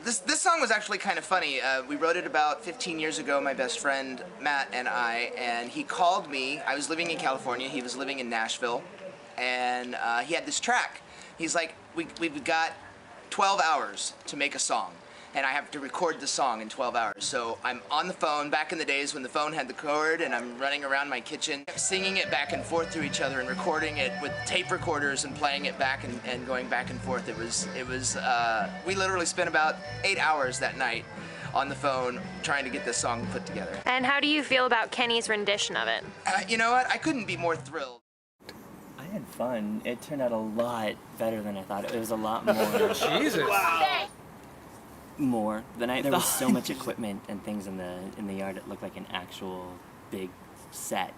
This song was actually kind of funny. We wrote it about 15 years ago, my best friend Matt and I, and he called me. I was living in California, he was living in Nashville, and he had this track. He's like, we've got 12 hours to make a song, and I have to record the song in 12 hours. So I'm on the phone, back in the days when the phone had the cord, and I'm running around my kitchen, singing it back and forth to each other and recording it with tape recorders and playing it back and going back and forth. We literally spent about 8 hours that night on the phone trying to get this song put together. And how do you feel about Kenny's rendition of it? You know what? I couldn't be more thrilled. I had fun. It turned out a lot better than I thought. It was a lot more. Jesus. Wow. More than I. There was so much equipment and things in the yard. It looked like an actual big set.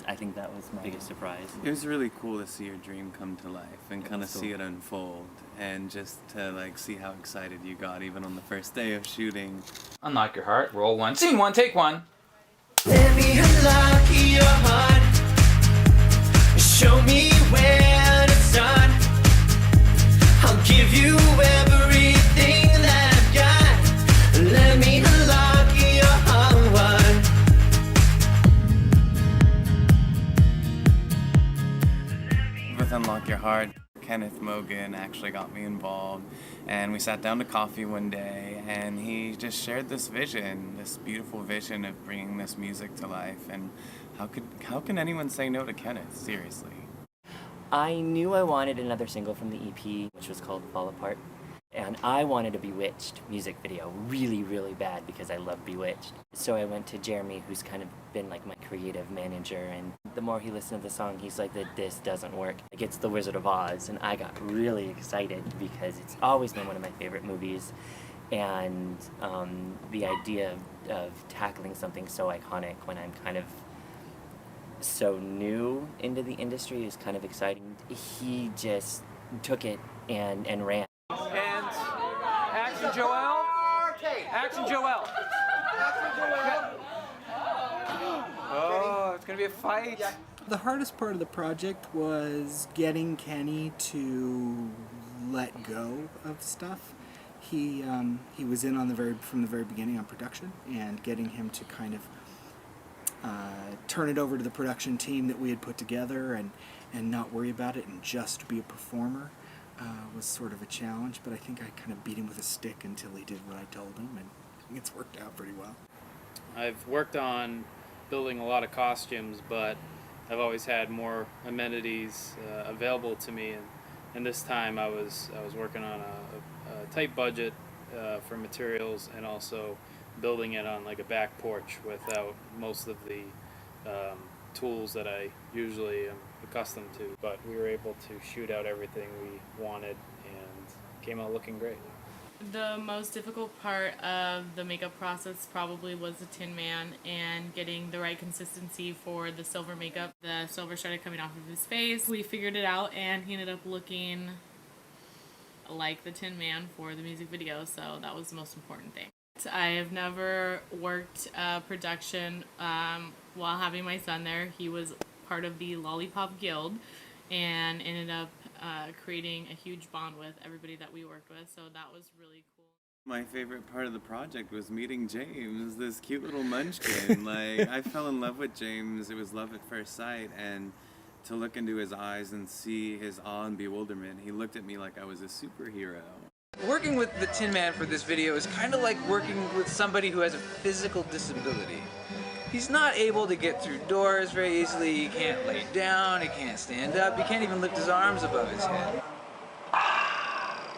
I think that was my biggest surprise. It was really cool to see your dream come to life and kind of see it unfold, and just to like see how excited you got even on the first day of shooting. Unlock your heart. Roll one. Scene one. Take one. Let me unlock your heart. Show me where to start. I'll give you everything that I've got. Let me unlock your heart. With Unlock Your Heart, Kenneth Mogan actually got me involved, and we sat down to coffee one day, and he just shared this vision, this beautiful vision of bringing this music to life. And how can anyone say no to Kenneth, seriously? I knew I wanted another single from the EP, which was called Fall Apart. And I wanted a Bewitched music video really, really bad because I love Bewitched. So I went to Jeremy, who's kind of been like my creative manager, and the more he listened to the song, he's like, that this doesn't work. Like, it's The Wizard of Oz, and I got really excited because it's always been one of my favorite movies. And the idea of tackling something so iconic when I'm kind of so new into the industry is kind of exciting. He just took it and ran. And action, Joel. Action, Joel. Oh, it's gonna be a fight. The hardest part of the project was getting Kenny to let go of stuff. He was in on from the very beginning on production, and getting him to kind of turn it over to the production team that we had put together and not worry about it and just be a performer was sort of a challenge, but I think I kind of beat him with a stick until he did what I told him, and I think it's worked out pretty well. I've worked on building a lot of costumes, but I've always had more amenities available to me, and this time I was working on a tight budget for materials, and also building it on like a back porch without most of the tools that I usually am accustomed to. But we were able to shoot out everything we wanted and came out looking great. The most difficult part of the makeup process probably was the Tin Man and getting the right consistency for the silver makeup. The silver started coming off of his face. We figured it out, and he ended up looking like the Tin Man for the music video, so that was the most important thing. I have never worked production while having my son there. He was part of the Lollipop Guild and ended up creating a huge bond with everybody that we worked with, so that was really cool. My favorite part of the project was meeting James, this cute little munchkin. Like, I fell in love with James. It was love at first sight, and to look into his eyes and see his awe and bewilderment, he looked at me like I was a superhero. Working with the Tin Man for this video is kind of like working with somebody who has a physical disability. He's not able to get through doors very easily. He can't lay down, he can't stand up, he can't even lift his arms above his head.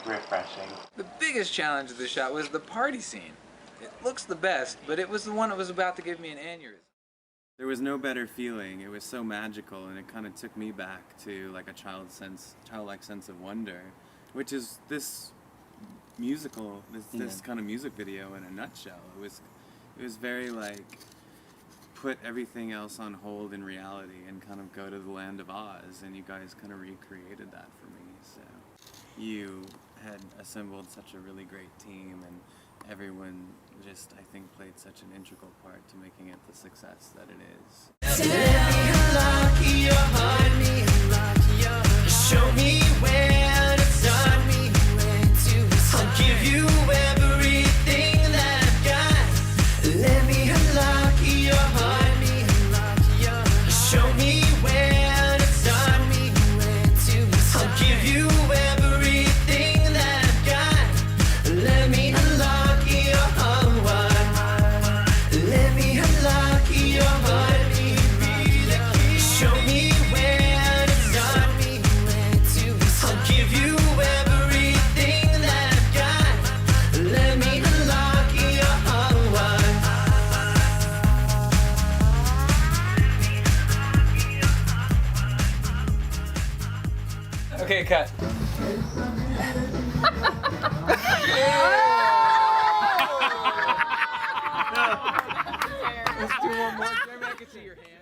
Refreshing. The biggest challenge of the shot was the party scene. It looks the best, but it was the one that was about to give me an aneurysm. There was no better feeling. It was so magical, and it kind of took me back to like a childlike sense of wonder, which is this musical, this kind of music video in a nutshell. It was very like put everything else on hold in reality and kind of go to the land of Oz, and you guys kind of recreated that for me. So you had assembled such a really great team, and everyone just, I think, played such an integral part to making it the success that it is. Show me where to start. I'll give you every Okay, cut. Let's do one more. Jeremy, I can see your hand.